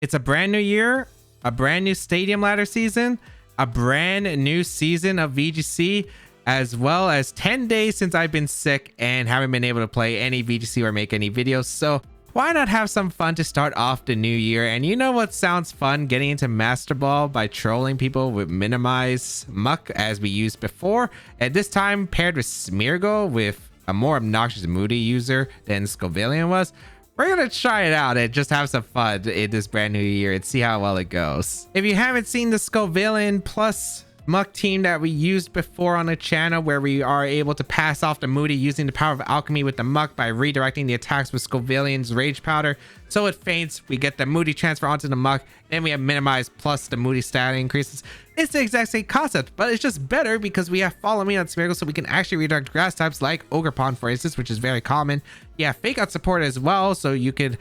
It's a brand new year, a brand new stadium ladder season, a brand new season of VGC, as well as 10 days since I've been sick and haven't been able to play any VGC or make any videos. So why not have some fun to start off the new year? And you know what sounds fun? Getting into Master Ball by trolling people with minimize Muk as we used before. At this time paired with Smeargle, with a more obnoxious moody user than Scovillian was. We're gonna try it out and just have some fun in this brand new year and see how well it goes. If you haven't seen the Scovillian plus Muk team that we used before on the channel, where we are able to pass off the moody using the power of alchemy with the Muk by redirecting the attacks with Scovillian's rage powder, so it faints, we get the moody transfer onto the Muk, then we have minimize plus the moody stat increases. It's the exact same concept, but it's just better because we have follow me on Smeargle, so we can actually redirect grass types like Ogerpon, for instance, which is very common. Yeah, fake out support as well, so you could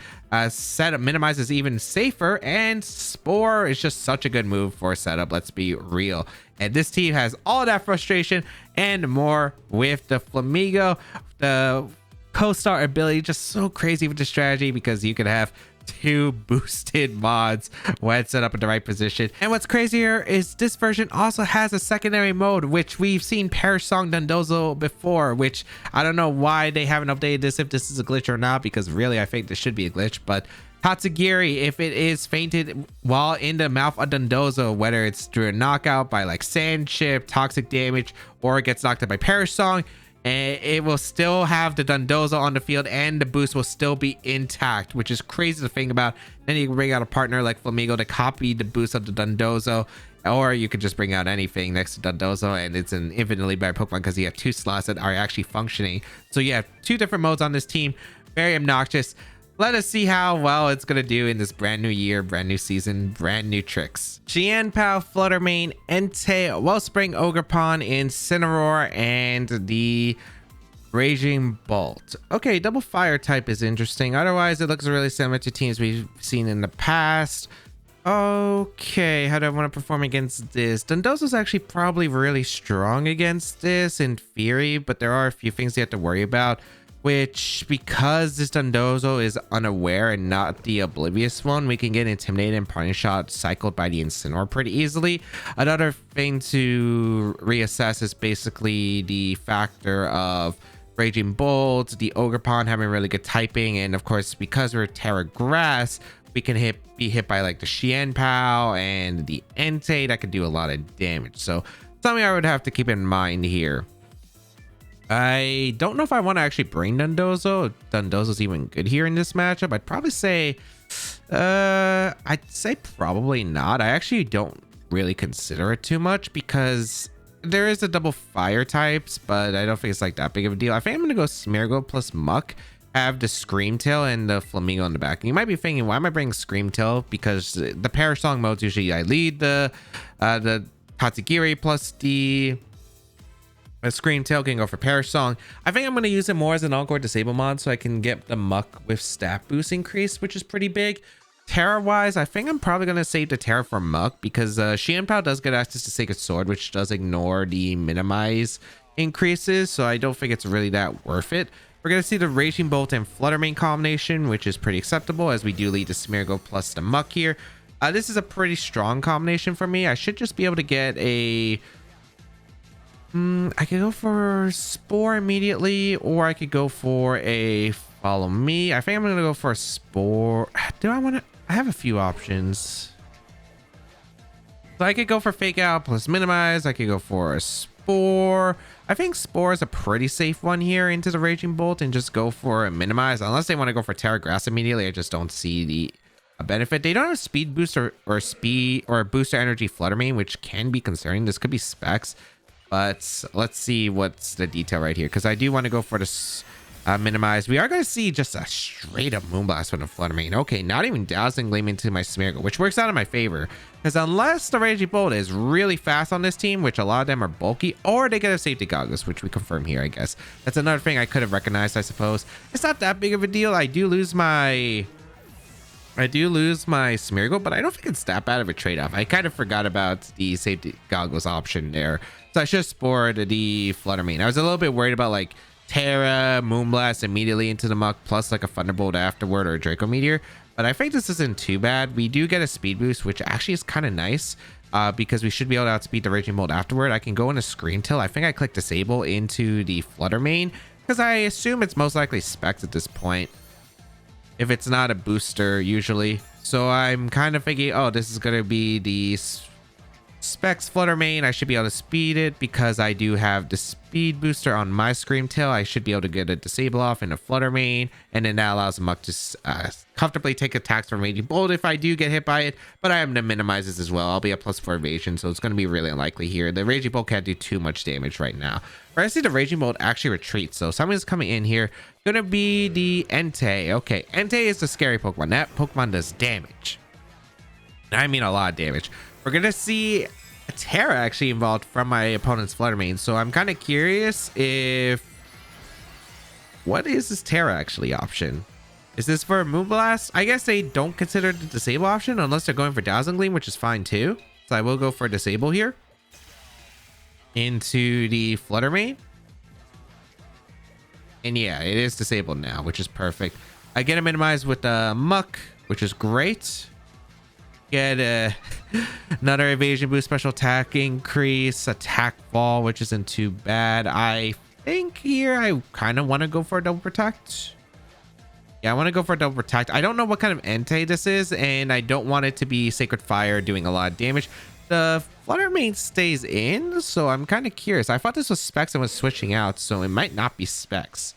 set up minimizes even safer, and Spore is just such a good move for setup, let's be real. And this team has all that frustration and more with the Flamigo. The co-star ability just so crazy with the strategy because you could have 2 boosted mods when set up in the right position. And what's crazier is this version also has a secondary mode, which we've seen Perish Song Dondozo before, which I don't know why they haven't updated this, if this is a glitch or not, because really I think this should be a glitch. But Tatsugiri, if it is fainted while in the mouth of Dondozo, whether it's through a knockout by like sand chip, toxic damage, or it gets knocked out by Perish Song, and it will still have the Dondozo on the field and the boost will still be intact, which is crazy to think about. Then you can bring out a partner like Flamigo to copy the boost of the Dondozo, or you could just bring out anything next to Dondozo and it's an infinitely better Pokemon because you have 2 slots that are actually functioning. So you have 2 different modes on this team. Very obnoxious. Let us see how well it's going to do in this brand new year, brand new season, brand new tricks. Xianpao, Fluttermane, Entei, Wellspring, Ogerpon, Incineroar, and the Raging Bolt. Okay, double fire type is interesting. Otherwise, it looks really similar to teams we've seen in the past. Okay, how do I want to perform against this? Dondozo's actually probably really strong against this in theory, but there are a few things you have to worry about. Which, because this Dondozo is unaware and not the oblivious one, we can get intimidated and parting shot cycled by the Incineroar pretty easily. Another thing to reassess is basically the factor of Raging Bolt, the Ogerpon having really good typing, and of course because we're Terra Grass, we can be hit by like the Xianpao and the Entei that could do a lot of damage. So something I would have to keep in mind here. I don't know if I want to actually bring Dondozo. Dondozo's even good here in this matchup. I'd probably say probably not. I actually don't really consider it too much because there is a double fire types, but I don't think it's like that big of a deal. I think I'm gonna go Smeargle plus Muk, have the Screamtail and the Flamigo in the back. And you might be thinking, why am I bringing Screamtail? Because the Perish Song modes usually I lead the Tatsugiri plus the Screamtail, can go for Perish Song. I think I'm going to use it more as an Encore Disable mod so I can get the Muk with stat boost increase, which is pretty big. Terra wise, I think I'm probably going to save the Terra for Muk because Xianpao does get access to Sacred Sword, which does ignore the minimize increases, so I don't think it's really that worth it. We're going to see the Raging Bolt and Fluttermane combination, which is pretty acceptable as we do lead the Smeargle plus the Muk here. This is a pretty strong combination for me. I should just be able to get a... I could go for Spore immediately, or I could go for a Follow Me. I think I'm going to go for a Spore. Do I want to... I have a few options. So I could go for Fake Out plus Minimize. I could go for a Spore. I think Spore is a pretty safe one here into the Raging Bolt and just go for a Minimize. Unless they want to go for Terra Grass immediately, I just don't see the benefit. They don't have Speed Boost or Speed or Booster Energy Fluttermane, which can be concerning. This could be specs. But let's see what's the detail right here, because I do want to go for this minimize. We are going to see just a straight up Moonblast with a Fluttermane. Okay, not even Dazzling Gleam into my Smeargle, which works out in my favor. Because unless the Raging Bolt is really fast on this team, which a lot of them are bulky, or they get a Safety Goggles, which we confirm here, I guess. That's another thing I could have recognized, I suppose. It's not that big of a deal. I do lose my Smeargle, but I don't think it's that bad of a trade-off. I kind of forgot about the Safety Goggles option there. So I should have spored the Fluttermane. I was a little bit worried about like Terra, Moonblast immediately into the Muk, plus like a Thunderbolt afterward or a Draco Meteor. but I think this isn't too bad. We do get a speed boost, which actually is kind of nice. Because we should be able to outspeed the Raging Bolt afterward. I can go into Scream Tail. I think I click disable into the Flutter Mane because I assume it's most likely specs at this point, if it's not a booster usually. So I'm kind of thinking, oh, this is going to be the specs Flutter Mane. I should be able to speed it because I do have the speed booster on my Scream Tail. I should be able to get a disable off in a Flutter Mane, and then that allows Muk to comfortably take attacks from Raging Bolt if I do get hit by it. But I am to minimize this as well. I'll be a +4 evasion, so it's going to be really unlikely here. The Raging Bolt can't do too much damage right now. But I see the Raging Bolt actually retreat, so someone's coming in here. Gonna be the Entei. Okay, Entei is the scary Pokemon. That Pokemon does damage. I mean a lot of damage. We're gonna see a Terra actually involved from my opponent's Flutter Mane, so I'm kind of curious if what is this Terra actually option? Is this for Moonblast? I guess they don't consider the disable option unless they're going for Dazzling Gleam, which is fine too. So I will go for disable here into the Flutter Mane. And yeah, it is disabled now, which is perfect. I get a minimize with the Muk, which is great. Get another evasion boost, special attack increase, attack fall, which isn't too bad. I think here I kind of want to go for a double protect. Yeah, I want to go for a double protect. I don't know what kind of Entei this is, and I don't want it to be Sacred Fire doing a lot of damage. The Flutter Mane stays in, so I'm kind of curious. I thought this was specs and was switching out, so it might not be specs.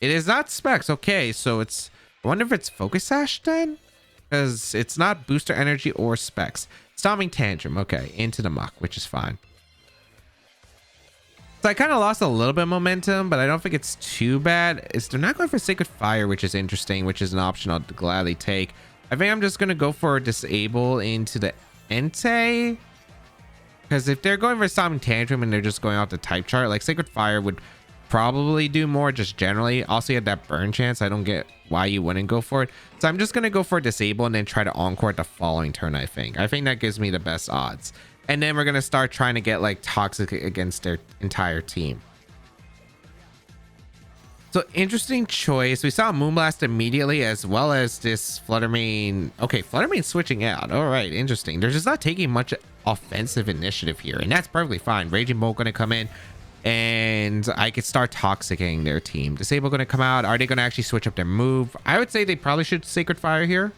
It is not specs. Okay, so it's... I wonder if it's Focus Sash then? Because it's not Booster Energy or Specs. Stomping Tantrum. Okay, into the Muk, which is fine. So I kind of lost a little bit of momentum, but I don't think it's too bad. They're not going for Sacred Fire, which is interesting, which is an option I'll gladly take. I think I'm just going to go for Disable into the Entei. Because if they're going for Stomping Tantrum and they're just going off the type chart, like Sacred Fire would probably do more just generally. Also, you had that burn chance. I don't get why you wouldn't go for it. So I'm just going to go for disable and then try to encore it the following turn, I think. I think that gives me the best odds. And then we're going to start trying to get like toxic against their entire team. So interesting choice. We saw Moonblast immediately as well as this Flutter Mane. Okay, Flutter Mane switching out. All right, interesting. They're just not taking much offensive initiative here. And that's perfectly fine. Raging Bolt going to come in. And I could start toxicking their team. Disable going to come out. Are they going to actually switch up their move? I would say they probably should Sacred Fire here.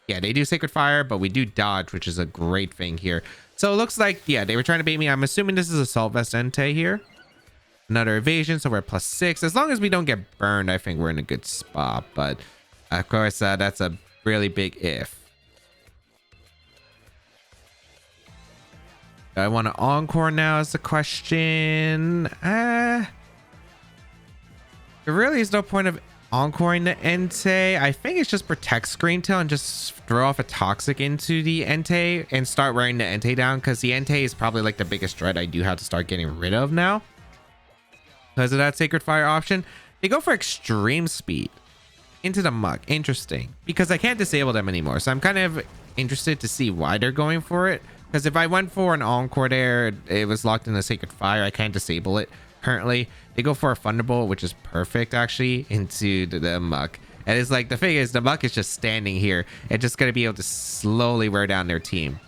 Yeah, they do Sacred Fire, but we do dodge, which is a great thing here. So it looks like, yeah, they were trying to bait me. I'm assuming this is Assault Vest Entei here. Another evasion, so we're at +6. As long as we don't get burned, I think we're in a good spot. But of course, that's a really big if. I want to encore now is the question. There really is no point of encoring the Entei. I think it's just protect Screen Tail and just throw off a Toxic into the Entei and start wearing the Entei down, because the Entei is probably like the biggest threat I do have to start getting rid of now. Because of that Sacred Fire option. They go for extreme speed into the Muk. Interesting. Because I can't disable them anymore. So I'm kind of interested to see why they're going for it. Because if I went for an encore there, it was locked in the Sacred Fire. I can't disable it currently. They go for a Thunderbolt, which is perfect actually, into the Muk. And it's like, the thing is, the Muk is just standing here and just going to be able to slowly wear down their team.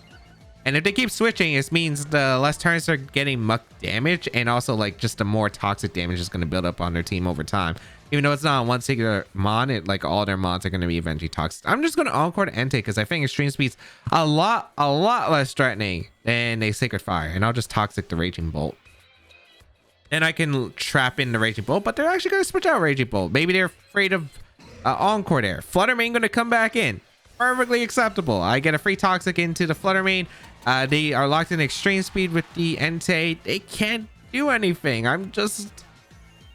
And if they keep switching, it means the less turns they're getting Muk damage, and also like just the more toxic damage is going to build up on their team over time. Even though it's not on one singular mon, like all their mons are going to be eventually toxic. I'm just going to encore Entei because I think extreme speed's a lot less threatening than a Sacred Fire, and I'll just toxic the Raging Bolt. And I can trap in the Raging Bolt, but they're actually going to switch out Raging Bolt. Maybe they're afraid of encore there. Flutter Mane going to come back in. Perfectly acceptable. I get a free toxic into the Flutter Mane. They are locked in extreme speed with the Entei. They can't do anything.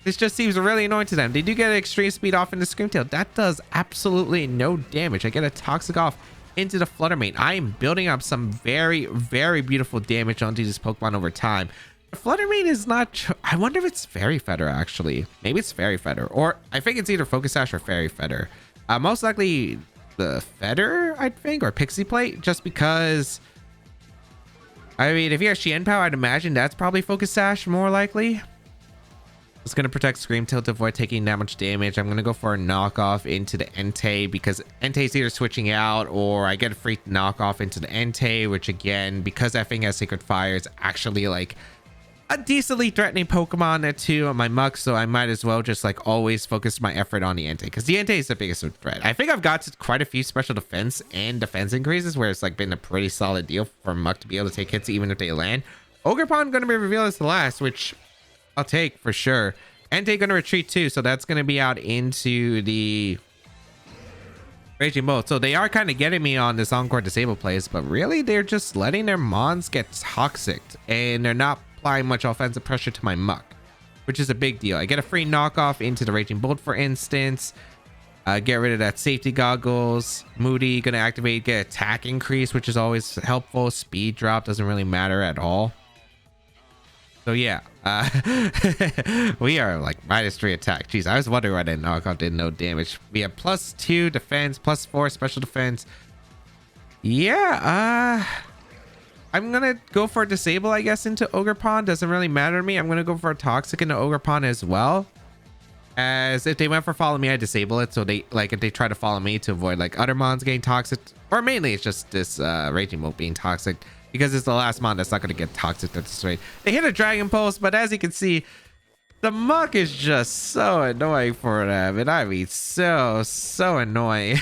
This just seems really annoying to them. They do get extreme speed off in the Scream Tail. That does absolutely no damage. I get a toxic off into the Flutter Mane. I am building up some very, very beautiful damage onto this Pokemon over time. The Flutter Mane is not... I wonder if it's Fairy Feather, actually. Maybe it's Fairy Feather. Or I think it's either Focus Sash or Fairy Feather. Most likely the Feather, I think, or Pixie Plate, just because... I mean, if you have Xian Power, I'd imagine that's probably Focus Sash more likely. It's going to protect Scream Tail to avoid taking that much damage. I'm going to go for a knockoff into the Entei because Entei's either switching out or I get a free knockoff into the Entei, which again, because that thing has Sacred Fire, is actually like a decently threatening Pokemon to my Muk, so I might as well just like always focus my effort on the Entei because the Entei is the biggest threat. I think I've got quite a few special defense and defense increases where it's like been a pretty solid deal for Muk to be able to take hits even if they land. Ogerpon going to be revealed as the last, which I'll take for sure. Entei going to retreat too, so that's going to be out into the Raging Bolt. So they are kind of getting me on this Encore Disable plays, but really they're just letting their Mons get toxic and they're not applying much offensive pressure to my Muk, which is a big deal. I get a free knockoff into the Raging Bolt, for instance. Get rid of that safety goggles. Moody gonna activate, get attack increase, which is always helpful. Speed drop doesn't really matter at all. So yeah, we are like -3 attack. Jeez, I was wondering why that knockoff did no damage. We have +2 defense, +4 special defense. Yeah, I'm gonna go for a disable, I guess, into Ogerpon. Doesn't really matter to me. I'm gonna go for a toxic into Ogerpon as well. As if they went for follow me, I disable it. So they like if they try to follow me to avoid like other mons getting toxic, or mainly it's just this Raging Bolt being toxic because it's the last mon that's not gonna get toxic at this rate. They hit a Dragon Pulse, but as you can see, the Muk is just so annoying for them, and I mean so annoying.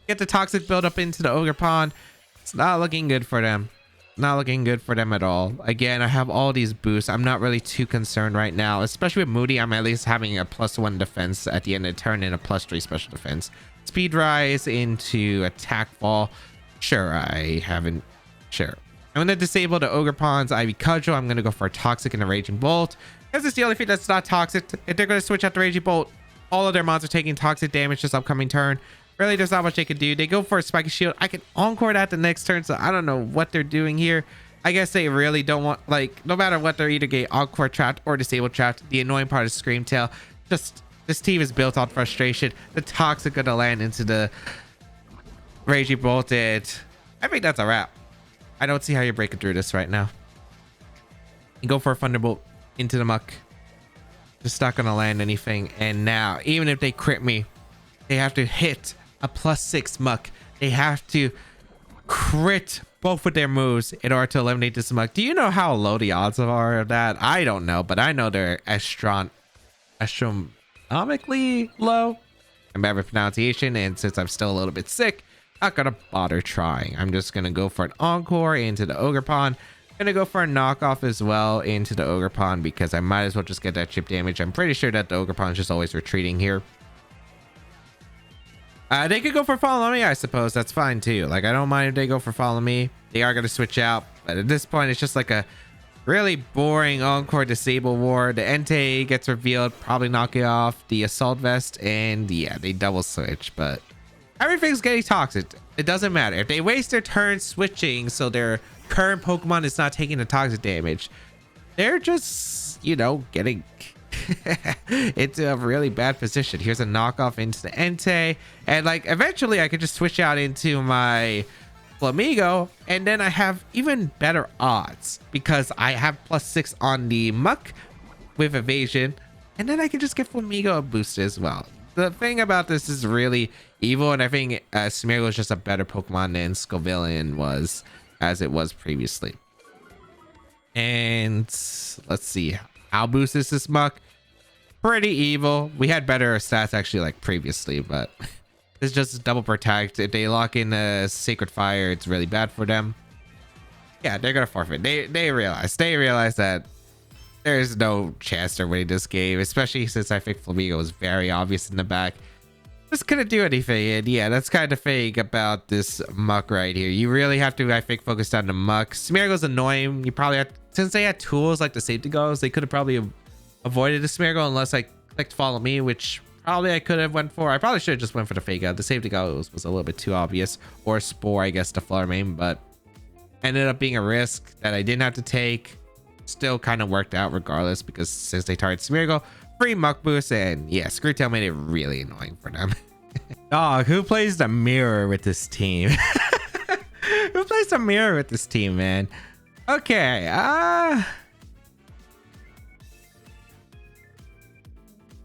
Get the toxic build up into the Ogerpon. It's not looking good for them. Not looking good for them at all. Again, I have all these boosts. I'm not really too concerned right now, especially with Moody. I'm at least having a +1 defense at the end of the turn and a +3 special defense. Speed rise into attack fall. Sure, I haven't. Sure. I'm going to disable the Ogerpon's Ivy Cudgel. I'm going to go for a toxic and a Raging Bolt. Because it's the only thing that's not toxic. If they're going to switch out the Raging Bolt, all of their mons are taking toxic damage this upcoming turn. Really, there's not much they can do. They go for a Spiky Shield. I can Encore that the next turn, so I don't know what they're doing here. I guess they really don't want, like, no matter what, they're either getting Encore trapped or Disable trapped. The annoying part is Scream Tail. Just, this team is built on frustration. The Toxic gonna land into the Raging Bolt, and I think that's a wrap. I don't see how you're breaking through this right now. You go for a Thunderbolt into the Muk. Just not gonna land anything, and now, even if they crit me, they have to hit a +6 Muk. They have to crit both of their moves in order to eliminate this Muk. Do you know how low the odds are of that? I don't know, but I know they're astronomically low. I'm bad with pronunciation, and since I'm still a little bit sick, not gonna bother trying. I'm just gonna go for an Encore into the Ogerpon. Gonna go for a knockoff as well into the Ogerpon because I might as well just get that chip damage. I'm pretty sure that the Ogerpon is just always retreating here. They could go for follow me, I suppose. That's fine too. Like, I don't mind if they go for follow me. They are going to switch out, but at this point it's just like a really boring Encore Disable war. The Entei gets revealed, probably knocking off the Assault Vest, and yeah, they double switch, but everything's getting toxic. It doesn't matter if they waste their turn switching so their current Pokemon is not taking the toxic damage. They're just, you know, getting into a really bad position. Here's a knockoff into the Entei, and like eventually I could just switch out into my Flamigo, and then I have even better odds because I have +6 on the Muk with evasion, and then I can just get Flamigo a boost as well. The thing about this is really evil, and I think Smeargle is just a better Pokemon than Scovillian was, as it was previously. And let's see, how boost is this Muk? Pretty evil. We had better stats actually like previously, but it's just double protect. If they lock in a Sacred Fire, it's really bad for them. Yeah, they're gonna forfeit. They realize that there's no chance they're winning this game, especially since I think Flamigo was very obvious in the back. Just couldn't do anything, and yeah, that's kind of fake about this Muk right here. You really have to, I think, focus on the Muk. Smeargle's annoying. You probably have, since they had tools like the safety goggles, they could have probably avoided the Smeargle unless I clicked follow me, which probably I could have went for. I probably should have just went for the fake out. The safety goggles was a little bit too obvious, or Spore, I guess, to Flare Main, but ended up being a risk that I didn't have to take. Still kind of worked out regardless because since they target Smeargle, free Muk boost, and yeah, Screwtail made it really annoying for them. Dog, who plays the mirror with this team? Who plays the mirror with this team, man? Okay,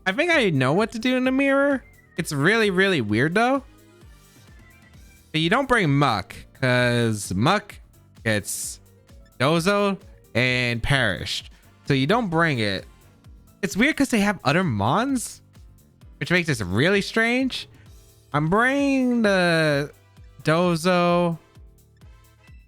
I think I know what to do in the mirror. It's really, really weird though. But you don't bring Muk, because Muk gets Dozo and perished. So you don't bring it. It's weird because they have other Mons, which makes this really strange. I'm bringing the Dozo.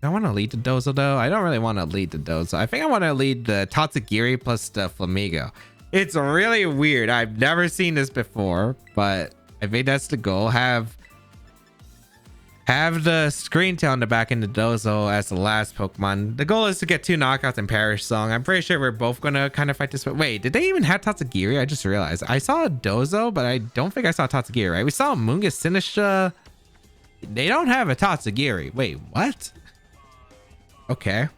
I want to lead the Dozo though. I don't really want to lead the Dozo. I think I want to lead the Tatsugiri plus the Flamigo. It's really weird. I've never seen this before, but I think that's the goal. Have the Screen Tail in the back end of Dozo as the last Pokemon. The goal is to get 2 knockouts and Perish Song. I'm pretty sure we're both gonna kind of fight this. But wait, did they even have Tatsugiri? I just realized. I saw a Dozo, but I don't think I saw Tatsugiri, right? We saw Mungus Sinistra. They don't have a Tatsugiri. Wait, what? Okay.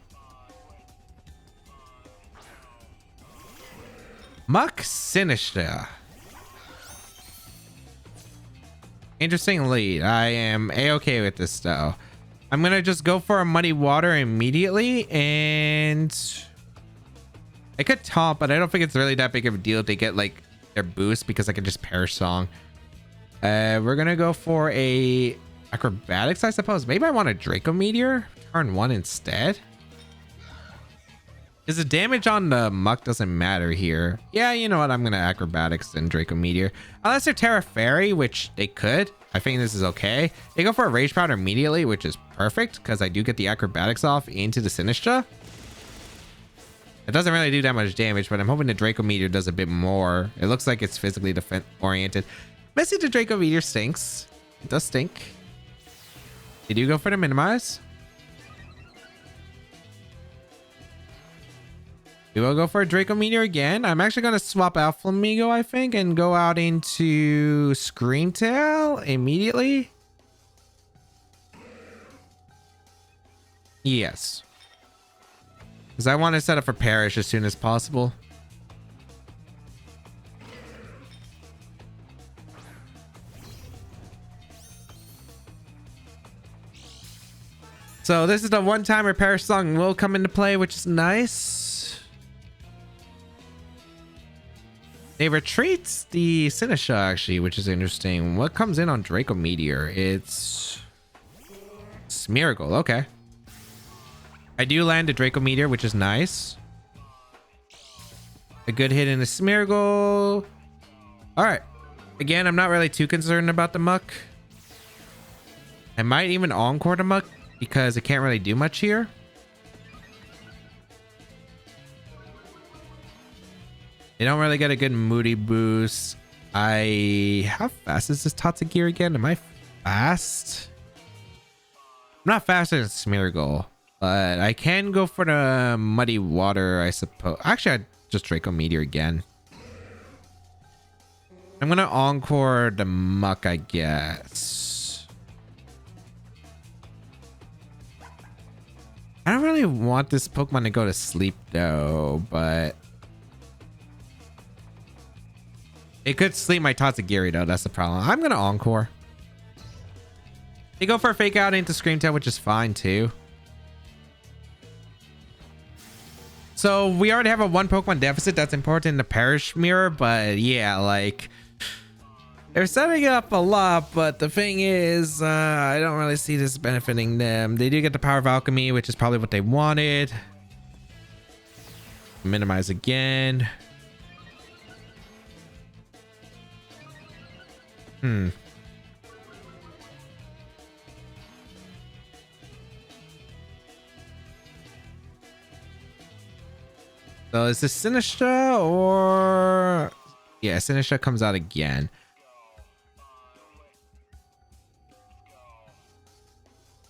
Muk Sinistra. Interesting lead. I am a-okay with this though. I'm gonna just go for a Muddy Water immediately, and I could taunt, but I don't think it's really that big of a deal if they get like their boost, because I can just Perish Song. We're gonna go for a Acrobatics, I suppose. Maybe I want a Draco Meteor turn 1 instead. Because the damage on the Muk doesn't matter here. Yeah, you know what? I'm going to Acrobatics and Draco Meteor. Unless they're Terra Fairy, which they could. I think this is okay. They go for a Rage Powder immediately, which is perfect because I do get the Acrobatics off into the Sinistra. It doesn't really do that much damage, but I'm hoping the Draco Meteor does a bit more. It looks like it's physically defense-oriented. Missing the Draco Meteor stinks. It does stink. They do go for the Minimize. We will go for a Draco Meteor again. I'm actually going to swap out Flamigo, I think, and go out into Screen Tail immediately. Yes. Because I want to set up for Perish as soon as possible. So this is the one time where Perish Song will come into play, which is nice. They retreat the Sinistra actually, which is interesting. What comes in on Draco Meteor? It's Smeargle. Okay. I do land a Draco Meteor, which is nice. A good hit in the Smeargle. All right. Again, I'm not really too concerned about the Muk. I might even Encore the Muk because it can't really do much here. They don't really get a good Moody boost. How fast is this Tatsugiri again? Am I fast? I'm not faster than Smeargle, but I can go for the Muddy Water, I suppose. Actually, I'd just Draco Meteor again. I'm gonna Encore the Muk, I guess. I don't really want this Pokemon to go to sleep though, but it could sleep my Tatsugiri though. That's the problem. I'm gonna Encore. They go for a Fake Out into Scream Tail, which is fine too. So we already have a 1 Pokemon deficit. That's important in the Perish Mirror, but yeah, like they're setting up a lot, but the thing is, I don't really see this benefiting them. They do get the Power of Alchemy, which is probably what they wanted. Minimize again. So is this Sinistra or... Yeah, Sinistra comes out again.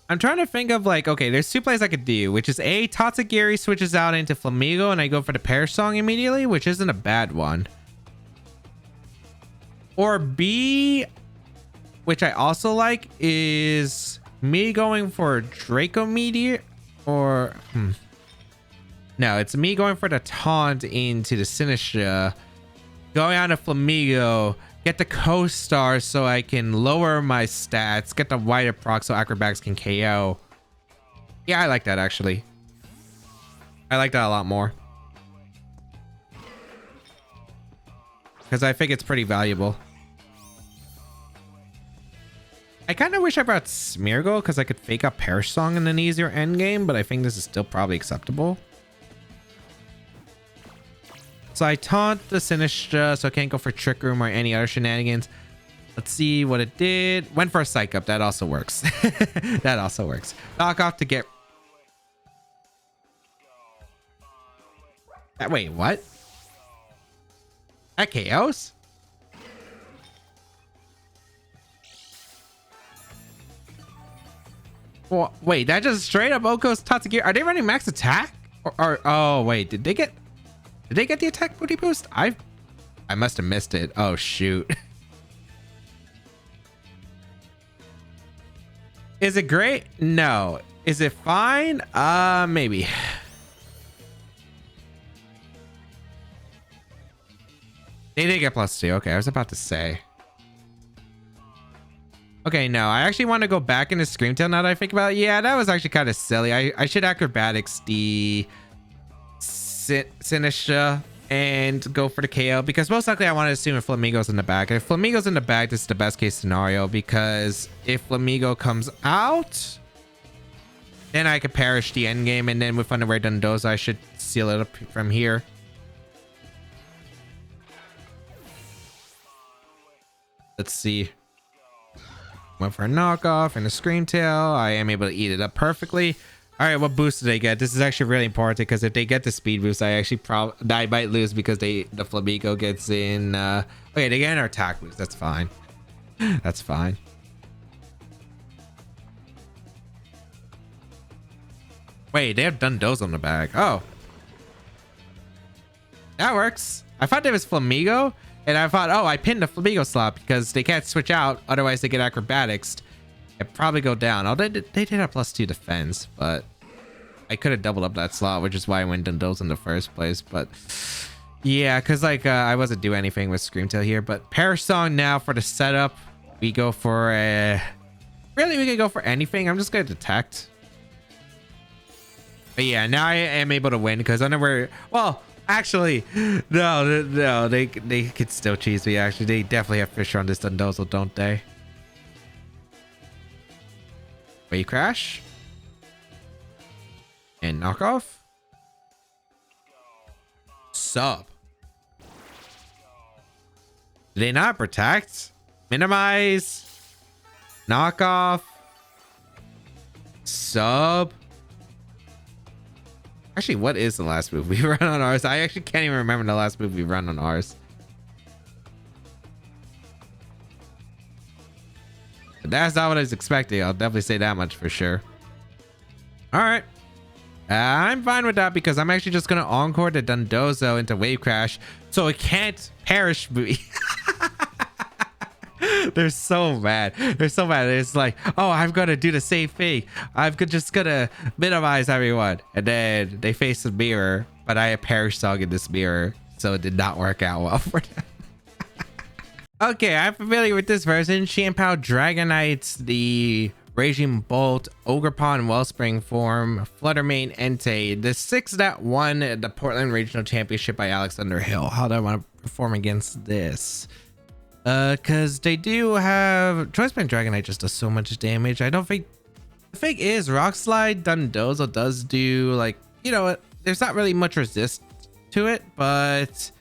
I'm trying to think of like, okay, there's 2 plays I could do, which is A, Tatsugiri switches out into Flamigo and I go for the Perish Song immediately, which isn't a bad one. Or B, which I also like, is me going for Draco Meteor or... No, it's me going for the Taunt into the Sinistra, going out of Flamigo, get the Co-Star so I can lower my stats, get the wider proc so Acrobatics can KO. Yeah, I like that actually. I like that a lot more. because I think it's pretty valuable. I kind of wish I brought Smeargle because I could fake up Perish Song in an easier end game, but I think this is still probably acceptable. So I taunt the Sinistra, so I can't go for Trick Room or any other shenanigans. Let's see what it did. Went for a Psych Up. That also works. That also works. Knock off to get... Wait, what? That KOs? Well, wait, that just straight up Oko's Tatsugiri. Are they running max attack? Or oh wait, did they get the attack booty boost? I must have missed it. Oh shoot. Is it great? No. Is it fine? Maybe. They did get +2. Okay, I was about to say. Okay, no, I actually want to go back into Screamtail now that I think about it. Yeah, that was actually kind of silly. I should acrobatics the Sinistra and go for the KO because most likely I want to assume if Flamigo's in the back. If Flamigo's in the back, this is the best case scenario because if Flamigo comes out, then I could perish the end game, and then with Underwear Dundoza, I should seal it up from here. Let's see. Went for a knockoff and a Screamtail. I am able to eat it up perfectly. All right, what boost did they get? This is actually really important because if they get the speed boost, I actually I might lose because the Flamigo gets in. Okay, they get an attack boost. That's fine. That's fine. Wait, they have Dundoza on the back. Oh, that works. I thought there was Flamigo. And I thought, oh, I pinned the Flamigo slot because they can't switch out. Otherwise, they get acrobatics. It'd probably go down. Oh, they did have +2 defense, but I could have doubled up that slot, which is why I went Dundoza in the first place. But yeah, because like I wasn't doing anything with Screamtail here. But Perish Song now for the setup. We go for a... Really, we could go for anything. I'm just going to detect. But yeah, now I am able to win because Underwear... Well... Actually, no, they could still cheese me. Actually, they definitely have Fisher on this Dundoza, don't they? Wave Crash and knockoff. Sub. Do they not protect? Minimize. Knockoff. Sub. Actually, what is the last move we run on ours? I actually can't even remember the last move we run on ours. But that's not what I was expecting. I'll definitely say that much for sure. All right. I'm fine with that because I'm actually just going to encore the Dundozo into Wave Crash so it can't perish me. They're so mad. They're so mad. It's like, oh, I'm gonna do the same thing. I'm just gonna minimize everyone, and then they face the mirror, but I have Perish Song in this mirror, so it did not work out well for them. Okay, I'm familiar with this version. Xianpao Dragonites, the Raging Bolt, Ogerpon Wellspring form, Fluttermane Entei, the 6 that won the Portland Regional Championship by Alex Underhill. How do I want to perform against this? Because they do have Choice Band Dragonite just does so much damage. I don't think the thing is Rock Slide Dundozo does do, like, you know, there's not really much resist to it, but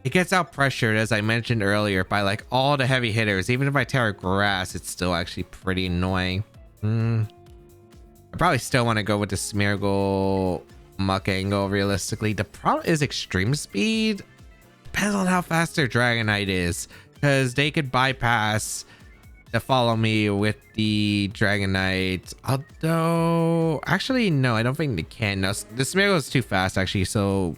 it gets out pressured, as I mentioned earlier, by like all the heavy hitters. Even if I Terra Grass, it's still actually pretty annoying. I probably still want to go with the Smeargle Muck Angle realistically. The problem is extreme speed. Depends on how fast their Dragonite is, because they could bypass the Follow Me with the Dragonite. Although, actually, no, I don't think they can. No, the Smeargle is too fast, actually, so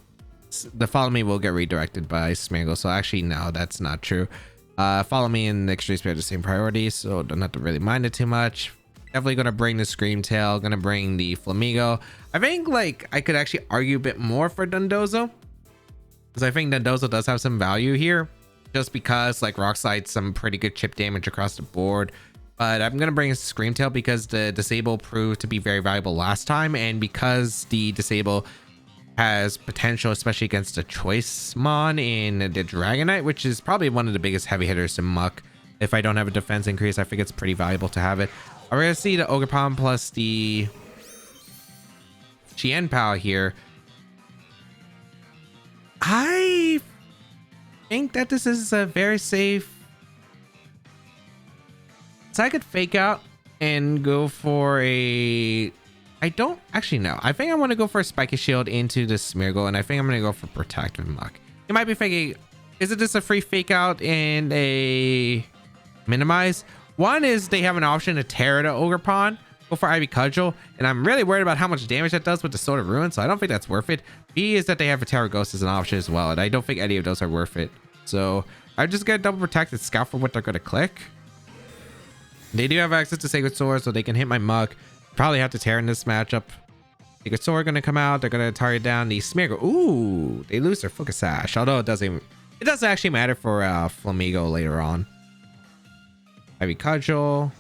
the Follow Me will get redirected by Smeargle. So actually, no, that's not true. Follow Me and Extreme Speed are the same priority, so don't have to really mind it too much. Definitely gonna bring the Screamtail, gonna bring the Flamigo. I think like I could actually argue a bit more for Dundozo, because I think Dundozo does have some value here, just because like Rock Slide some pretty good chip damage across the board. But I'm gonna bring a Screamtail because the Disable proved to be very valuable last time, and because the Disable has potential, especially against a choice mon in the Dragonite, which is probably one of the biggest heavy hitters in Muck. If I don't have a defense increase, I think it's pretty valuable to have it. We're gonna see the Ogerpon plus the Chien-Pao here. I think that this is a very safe. So I could fake out and go for a... I don't actually know. I think I want to go for a Spiky Shield into the Smeargle, and I think I'm going to go for Protective Muck. You might be thinking, is it just a free fake out and a minimize? One is they have an option to Terra to Ogerpon, go for Ivy Cudgel, and I'm really worried about how much damage that does with the Sword of Ruin, so I don't think that's worth it. B is that they have a Terra Ghost as an option as well, and I don't think any of those are worth it. So I'm just going to double protect and scout for what they're going to click. They do have access to Sacred Sword, so they can hit my Muck. Probably have to Terra in this matchup. Sacred Sword going to come out. They're going to target down the Smeargle. Ooh, they lose their Focus Sash, although it doesn't actually matter for Flamigo later on. Ivy Cudgel.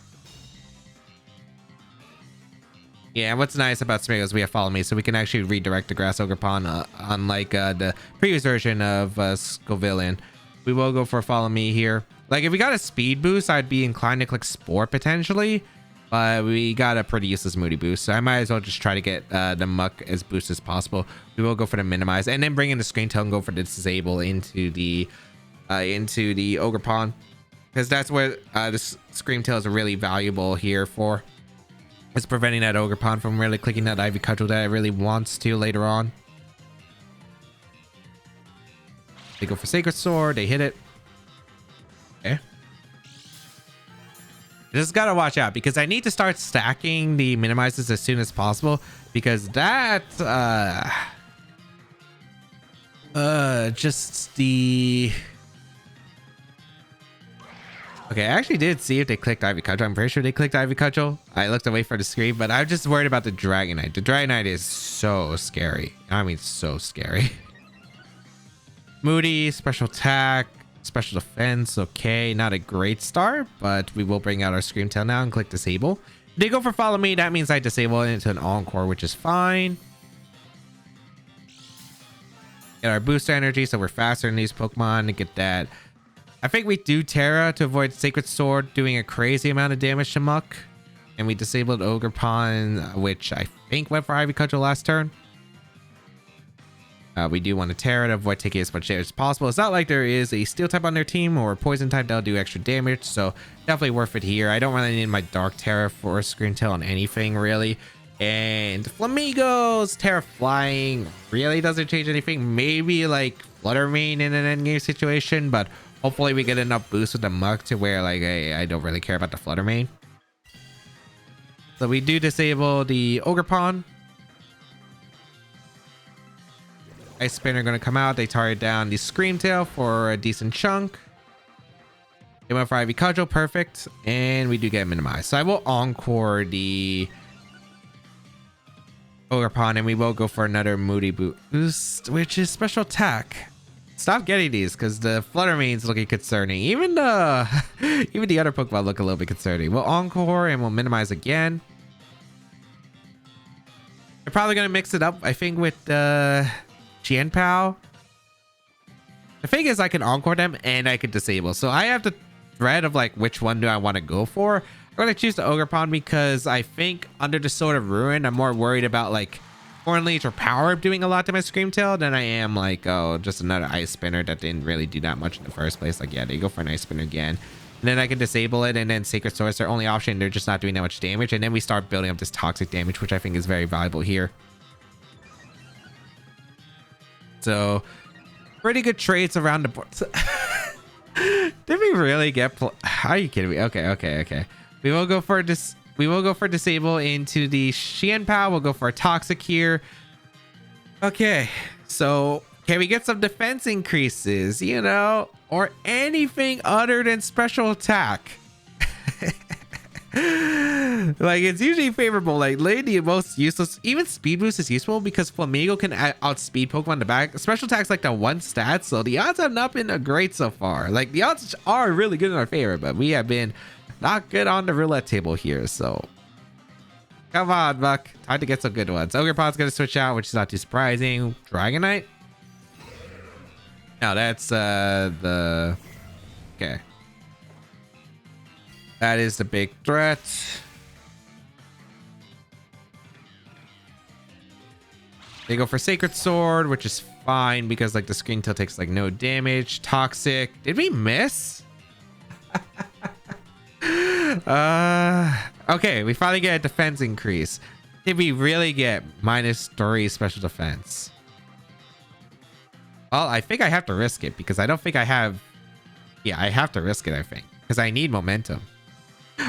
Yeah, and what's nice about Smeargle is we have Follow Me, so we can actually redirect the Grass Ogerpon, unlike the previous version of Scovillian. We will go for Follow Me here. Like, if we got a speed boost, I'd be inclined to click Spore potentially, but we got a pretty useless Moody boost, so I might as well just try to get the Muck as boost as possible. We will go for the Minimize, and then bring in the Screen Tail and go for the Disable into the Ogerpon, because that's where the Scream Tail is really valuable here for. It's preventing that Ogerpon from really clicking that Ivy Cudgel that it really wants to later on. They go for Sacred Sword, they hit it. Okay. Just gotta watch out because I need to start stacking the minimizes as soon as possible, because that just the... Okay, I actually did see if they clicked Ivy Cudgel. I'm pretty sure they clicked Ivy Cudgel. I looked away for the screen, but I'm just worried about the Dragonite. The Dragonite is so scary. I mean, so scary. Moody, special attack, special defense. Okay, not a great start, but we will bring out our Scream Tail now and click Disable. They go for Follow Me. That means I disable it into an Encore, which is fine. Get our boost energy, so we're faster than these Pokemon to get that. I think we do Terra to avoid Sacred Sword doing a crazy amount of damage to Muck. And we disabled Ogerpon, which I think went for Ivy Cudgel last turn. We do want to Terra to avoid taking as much damage as possible. It's not like there is a Steel type on their team or a Poison type that'll do extra damage, so definitely worth it here. I don't really need my Dark Terra for a Screen Tail on anything, really. And Flamigo's Terra Flying really doesn't change anything. Maybe like Flutter Mane in an endgame situation, but hopefully we get enough boost with the Muck to where like I don't really care about the Flutter Mane. So we do disable the Ogerpon. Ice Spinner going to come out. They target down the Scream Tail for a decent chunk. They went for Ivy Cudgel, perfect. And we do get minimized. So I will Encore the Ogerpon, and we will go for another Moody boost, which is special attack. Stop getting these because the Flutter Mane's looking concerning. Even the other Pokemon look a little bit concerning. We'll Encore and we'll minimize again. We're probably going to mix it up, I think, with Chien-Pao. The thing is I can Encore them and I can disable. So I have the thread of like which one do I want to go for. I'm going to choose the Ogerpon because I think under the Sword of Ruin, I'm more worried about like Horn Leech or Power Up doing a lot to my Scream Tail than I am like, oh, just another Ice Spinner that didn't really do that much in the first place. Like, yeah, they go for an Ice Spinner again. And then I can disable it, and then Sacred Sword's their only option. They're just not doing that much damage. And then we start building up this toxic damage, which I think is very valuable here. So, pretty good trades around the board. Did we really get... Are you kidding me? Okay. We will go for this... We will go for disable into the Chien-Pao. We'll go for a toxic here. Okay, so can we get some defense increases, you know, or anything other than special attack? Like, it's usually favorable. Like, lately, the most useless, even speed boost is useful because Flamigo can outspeed Pokemon in the back. Special attack's like the one stat, so the odds have not been great so far. Like, the odds are really good in our favor, but we have been not good on the roulette table here. So Come on, Muk. Time to get some good ones. Ogerpon's gonna switch out, which is not too surprising. Dragonite? No, that's the... Okay. That is the big threat. They go for Sacred Sword, which is fine because like the Screen Tail takes like no damage. Toxic. Did we miss? Okay, we finally get a defense increase. Did we really get -3 special defense? Well, I think I have to risk it because I don't think I have... Yeah, I have to risk it, I think. Because I need momentum.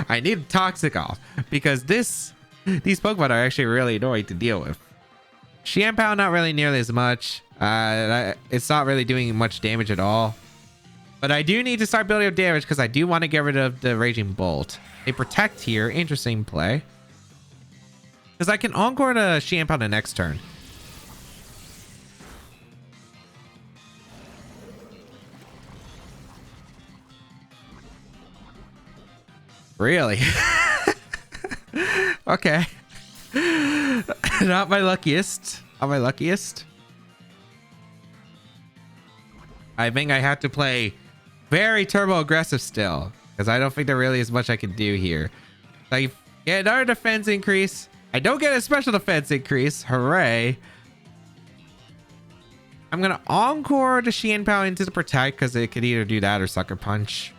I need Toxic off. Because these Pokemon are actually really annoying to deal with. Xianpao, not really nearly as much. It's not really doing much damage at all. But I do need to start building up damage because I do want to get rid of the Raging Bolt. They protect here. Interesting play. Because I can Encore the Xianpao the next turn. Really? Okay. Not my luckiest. Not my luckiest. I think I have to play very turbo aggressive still. Because I don't think there really is much I can do here. I get another defense increase. I don't get a special defense increase. Hooray. I'm going to Encore the Xianpao into the Protect because it could either do that or Sucker Punch.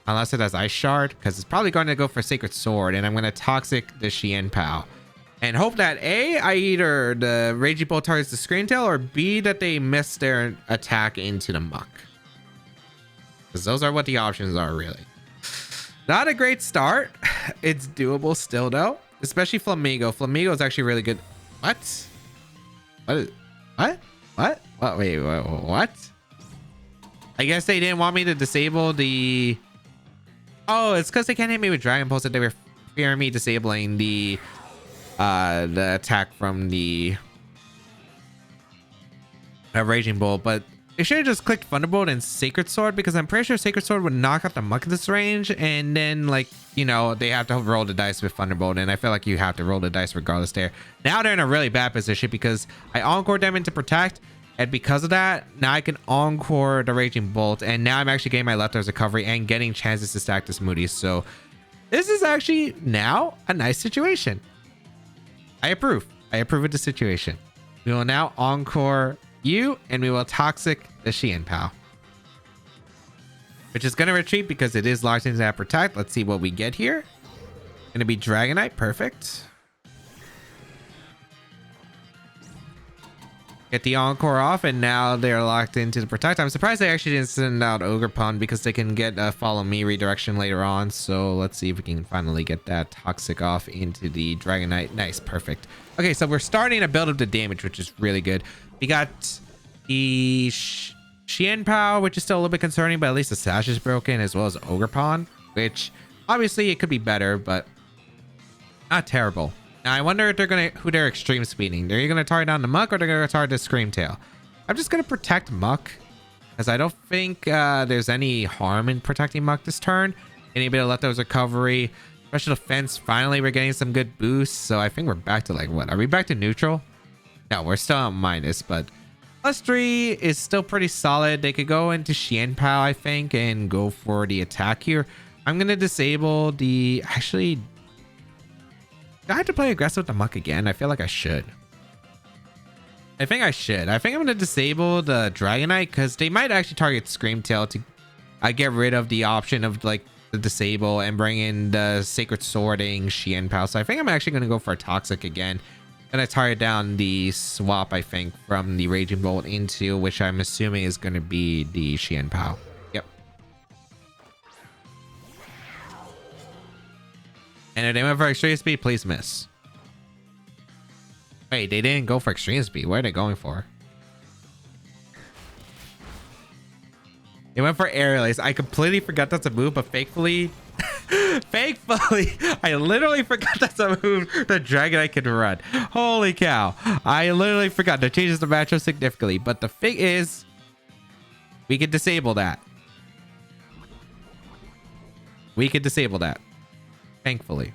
Unless it has Ice Shard, because it's probably going to go for Sacred Sword, and I'm going to Toxic the Xianpao. And hope that A, I either the Raging Bolt targets the Screen Tail, or B, that they miss their attack into the Muk. Because those are what the options are, really. Not a great start. It's doable still, though. Especially Flamigo. Flamigo is actually really good. What? What? Wait, what? I guess they didn't want me to disable the... Oh, it's because they can't hit me with Dragon Pulse that they were fearing me disabling the attack from the Raging Bolt. But they should have just clicked Thunderbolt and Sacred Sword because I'm pretty sure Sacred Sword would knock out the Muk at this range. And then, like, you know, they have to roll the dice with Thunderbolt. And I feel like you have to roll the dice regardless there. Now they're in a really bad position because I Encore them into Protect. And because of that, now I can Encore the Raging Bolt. And now I'm actually getting my leftovers recovery and getting chances to stack this Moody. So this is actually now a nice situation. I approve. I approve of the situation. We will now Encore you and we will Toxic the Xianpao. Which is going to retreat because it is locked into that Protect. Let's see what we get here. Going to be Dragonite. Perfect. Get the Encore off, and now they're locked into the Protect. I'm surprised they actually didn't send out Ogerpon because they can get Follow Me redirection later on. So let's see if we can finally get that Toxic off into the Dragonite. Nice, perfect. Okay, so we're starting to build up the damage, which is really good. We got the Xianpao, which is still a little bit concerning, but at least the Sash is broken, as well as Ogerpon, which obviously it could be better, but not terrible. Now, I wonder if they're gonna who they're extreme speeding. They're either gonna target down the Muk or they're gonna target the Scream Tail. I'm just gonna protect Muk, as I don't think there's any harm in protecting Muk this turn. Any bit of leftovers recovery, special defense. Finally, we're getting some good boosts. So I think we're back to like what? Are we back to neutral? No, we're still on minus, but +3 is still pretty solid. They could go into Xianpao, I think, and go for the attack here. I'm gonna disable the actually. Do I have to play aggressive with the Muk again? I feel like I should. I think I should. I think I'm going to disable the Dragonite because they might actually target Scream Tail to get rid of the option of like the disable and bring in the Sacred Swording Xianpao. So I think I'm actually going to go for a Toxic again. Going to target down the swap, I think, from the Raging Bolt into which I'm assuming is going to be the Xianpao. Yep. And if they went for extreme speed, please miss. Wait, they didn't go for extreme speed. What are they going for? They went for aerial ace. I completely forgot that's a move, but thankfully, I literally forgot that's a move the Dragonite can run. Holy cow. I literally forgot. That changes the matchup significantly. But the thing is, we can disable that. We can disable that. Thankfully.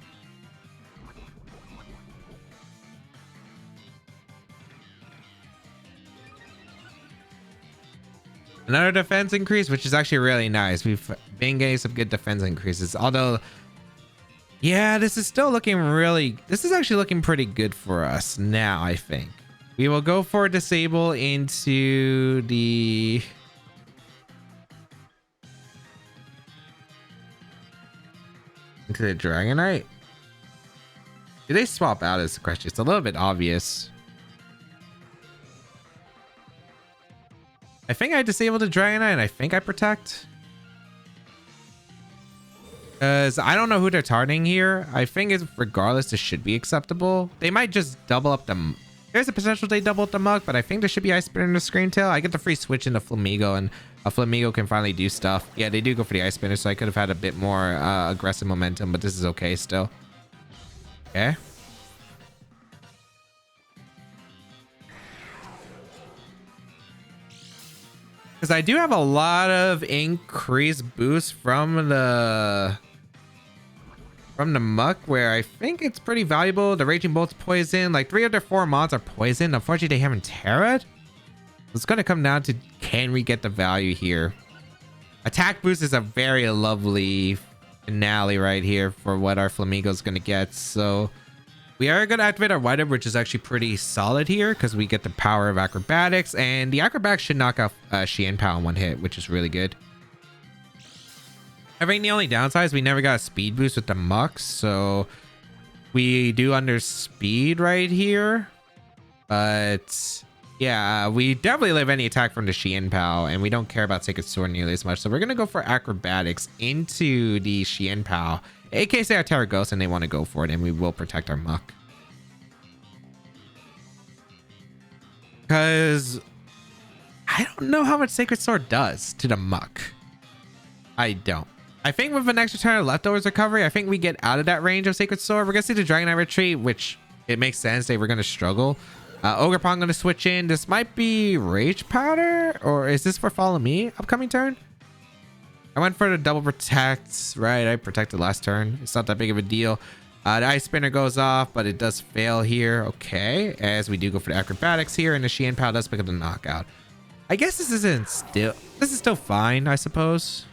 Another defense increase, which is actually really nice. We've been getting some good defense increases. Although, yeah, this is still looking really... This is actually looking pretty good for us now, I think. We will go for disable into the... Into the Dragonite? Do they swap out is the question. It's a little bit obvious. I think I disabled the Dragonite and I think I protect. Because I don't know who they're targeting here. I think it's regardless, this should be acceptable. They might just double up the... There's a potential they double up the Muk, but I think there should be Ice Spinner in the Screen Tail. I get the free switch into Flamigo, and a Flamigo can finally do stuff. Yeah, they do go for the Ice Spinner, so I could have had a bit more aggressive momentum, but this is okay still. Okay. Because I do have a lot of increased boost from the Muk, where I think it's pretty valuable. The Raging Bolt's poison. Like 3 of their 4 mods are poisoned. Unfortunately, they haven't Terra'd. It's going to come down to, can we get the value here? Attack boost is a very lovely finale right here for what our Flamigo's going to get. So we are going to activate our White Up, which is actually pretty solid here because we get the power of Acrobatics, and the Acrobatics should knock off Xianpao in one hit, which is really good. I think the only downside is we never got a speed boost with the Muk, so we do under speed right here. But yeah, we definitely live any attack from the Xianpao, and we don't care about Sacred Sword nearly as much. So we're going to go for Acrobatics into the Xianpao. In case they have Terra Ghost and they want to go for it, and we will protect our Muk. Because I don't know how much Sacred Sword does to the Muk. I don't. I think with an extra turn of Leftovers Recovery, I think we get out of that range of Sacred Sword. We're going to see the Dragonite Retreat, which it makes sense. They were going to struggle. Ogerpon going to switch in. This might be Rage Powder, or is this for Follow Me upcoming turn? I went for the double protect, right? I protected last turn. It's not that big of a deal. The Ice Spinner goes off, but it does fail here. Okay, as we do go for the Acrobatics here, and the Xianpao does pick up the knockout. I guess this is still fine, I suppose.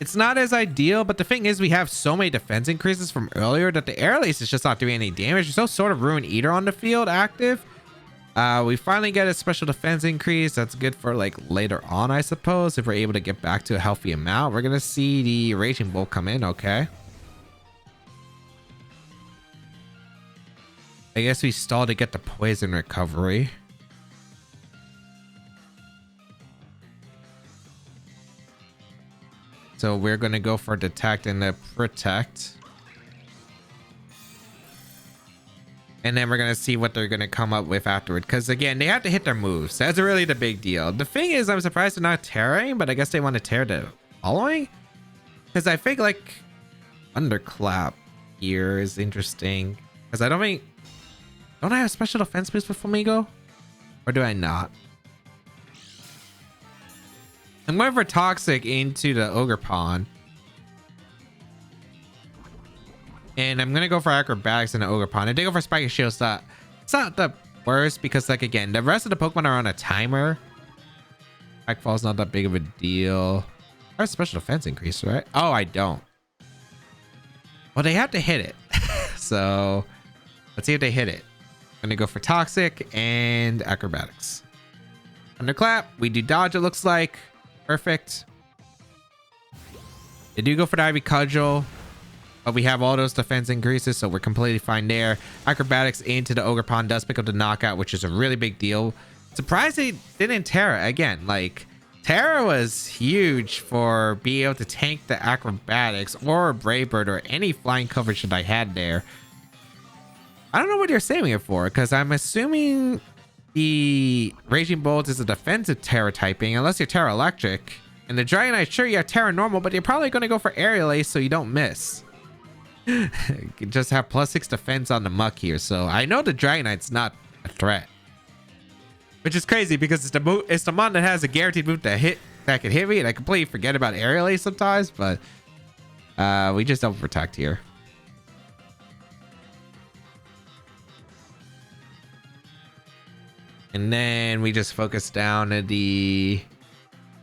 It's not as ideal, but the thing is we have so many defense increases from earlier that the Air Lace is just not doing any damage. There's no sort of Ruin Eater on the field active. We finally get a special defense increase. That's good for like later on, I suppose, if we're able to get back to a healthy amount. We're gonna see the Raging Bolt come in. Okay, I guess we stalled to get the poison recovery. So we're gonna go for detect and the protect. And then we're going to see what they're going to come up with afterward. Because, again, they have to hit their moves. That's really the big deal. The thing is, I'm surprised they're not tearing, but I guess they want to tear the following. Because I think, like, Thunderclap here is interesting. Because I don't think... Don't I have special defense boost with Flamigo? Or do I not? I'm going for Toxic into the Ogerpon. And I'm going to go for Acrobatics in the Ogerpon. I did go for Spiky Shield. It's not the worst because, like, again, the rest of the Pokemon are on a timer. Backfall's not that big of a deal. I have special defense increase, right? Oh, I don't. Well, they have to hit it. So, let's see if they hit it. I'm going to go for Toxic and Acrobatics. Thunderclap. We do dodge, it looks like. Perfect. They do go for the Ivy Cudgel. But we have all those defense increases, so we're completely fine there. Acrobatics into the Ogerpon does pick up the knockout, which is a really big deal. Surprised they didn't Terra. Again, like, Terra was huge for being able to tank the Acrobatics or Brave Bird or any flying coverage that I had there. I don't know what you're saving it for, because I'm assuming the Raging Bolt is a defensive Terra typing, unless you're Terra Electric. And the Dragonite, sure, you have Terra Normal, but you're probably going to go for Aerial Ace so you don't miss. You just have +6 defense on the Muk here, so I know the Dragonite's not a threat, which is crazy because it's the mon that has a guaranteed move that can hit me, and I completely forget about Aerial Ace sometimes. But we just double protect here. And then we just focus down at the...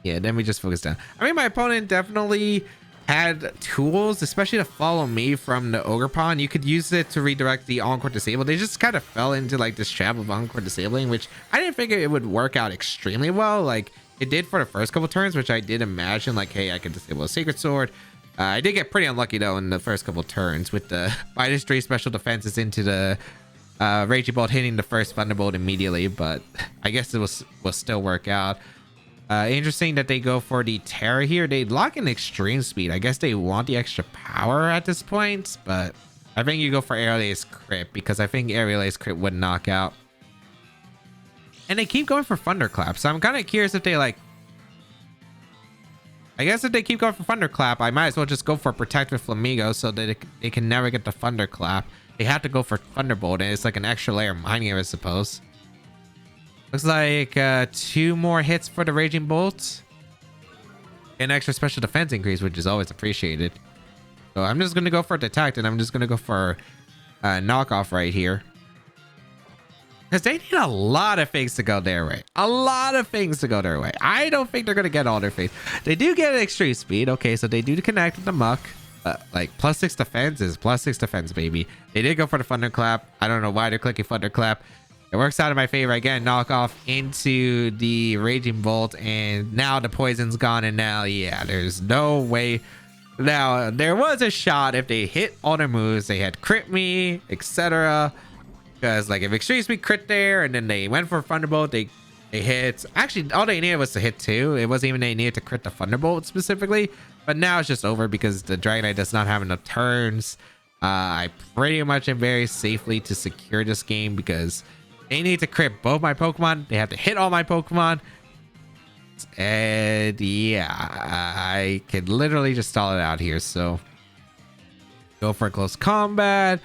Yeah, then we just focus down. I mean, my opponent definitely had tools, especially to follow me from the Ogre Pond. You could use it to redirect the Encore Disable. They just kind of fell into like this trap of Encore Disabling, which I didn't figure it would work out extremely well. Like it did for the first couple turns, which I did imagine like, hey, I could disable a Sacred Sword. I did get pretty unlucky though in the first couple turns with the -3 special defenses into the Raging Bolt hitting the first Thunderbolt immediately, but I guess it will still work out. Interesting that they go for the Terror here. They lock in extreme speed. I guess they want the extra power at this point, but I think you go for Aerial Ace Crit because I think Aerial Ace Crit would knock out. And they keep going for Thunderclap, so I'm kind of curious if they like... I guess if they keep going for Thunderclap, I might as well just go for Protect with Flamigo so that they can never get the Thunderclap. They have to go for Thunderbolt, and it's like an extra layer of mining, I suppose. Looks like 2 more hits for the Raging Bolt. An extra special defense increase, which is always appreciated. So I'm just going to go for Detect, and I'm just going to go for Knockoff right here. Because they need a lot of things to go their way. A lot of things to go their way. I don't think they're going to get all their things. They do get an extreme speed. Okay, so they do connect with the Muk. Like +6 defense is +6 defense, baby. They did go for the Thunderclap. I don't know why they're clicking Thunderclap. It works out in my favor. Again, knock off into the Raging Bolt, and now the poison's gone, and now, yeah, there's no way. Now, there was a shot if they hit all their moves, they had crit me, etc. Because, like, if Extreme Speed crit there, and then they went for Thunderbolt, they hit. Actually, all they needed was to hit 2. It wasn't even they needed to crit the Thunderbolt specifically. But now it's just over because the Dragonite does not have enough turns. I pretty much am very safely to secure this game because they need to crit both my Pokemon. They have to hit all my Pokemon. And yeah, I could literally just stall it out here. So go for a close combat.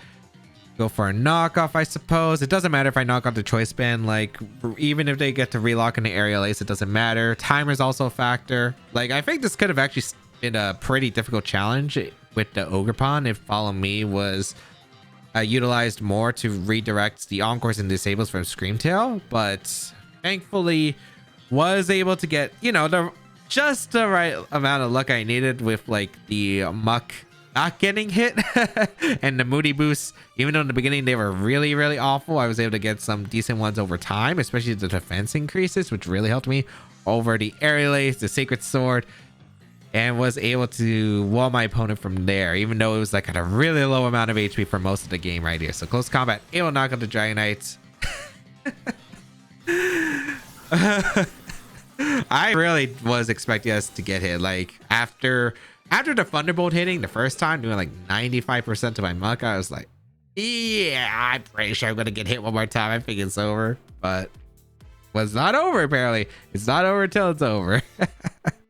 Go for a knockoff, I suppose. It doesn't matter if I knock off the Choice Band. Like, even if they get to relock in the Aerial Ace, it doesn't matter. Timer's also a factor. Like, I think this could have actually been a pretty difficult challenge with the Ogre Pond if Follow Me was... utilized more to redirect the Encores and Disables from Screamtail, but thankfully was able to get, you know, just the right amount of luck I needed with like the Muk not getting hit and the Moody boosts. Even though in the beginning they were really, really awful, I was able to get some decent ones over time, especially the defense increases, which really helped me over the Aerial Ace, the Sacred Sword, and was able to wall my opponent from there, even though it was like at a really low amount of HP for most of the game right here. So close combat, it will knock out the Dragonites. I really was expecting us to get hit. Like after the Thunderbolt hitting the first time, doing like 95% of my Muk, I was like, yeah, I'm pretty sure I'm gonna get hit one more time. I think it's over, but was not over apparently. It's not over until it's over.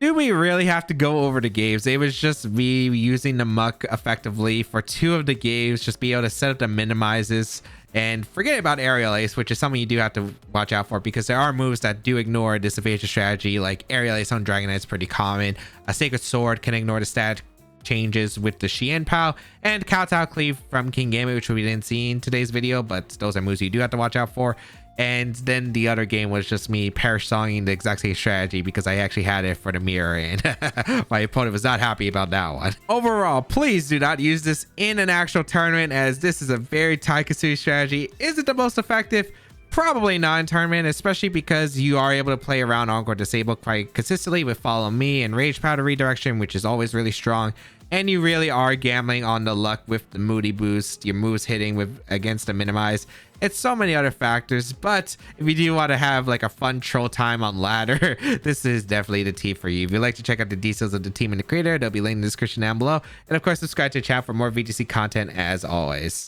Do we really have to go over the games? It was just me using the Muk effectively for 2 of the games, just be able to set up the minimizes and forget about Aerial Ace, which is something you do have to watch out for because there are moves that do ignore this evasion strategy. Like Aerial Ace on Dragonite is pretty common. A Sacred Sword can ignore the stat changes with the Xian Pao, and Kowtow Cleave from King Gambit, which we didn't see in today's video, but those are moves you do have to watch out for. And then the other game was just me Perish Songing the exact same strategy because I actually had it for the mirror, and my opponent was not happy about that one. Overall, please do not use this in an actual tournament, as this is a very Taikatsu strategy. Is it the most effective? Probably not in tournament, especially because you are able to play around Encore Disable quite consistently with Follow Me and Rage Powder Redirection, which is always really strong. And you really are gambling on the luck with the Moody boost, your moves hitting with against the minimize. It's so many other factors, but if you do want to have like a fun troll time on ladder, this is definitely the team for you. If you'd like to check out the details of the team and the creator, they'll be linked in the description down below. And of course, subscribe to the channel for more VGC content as always.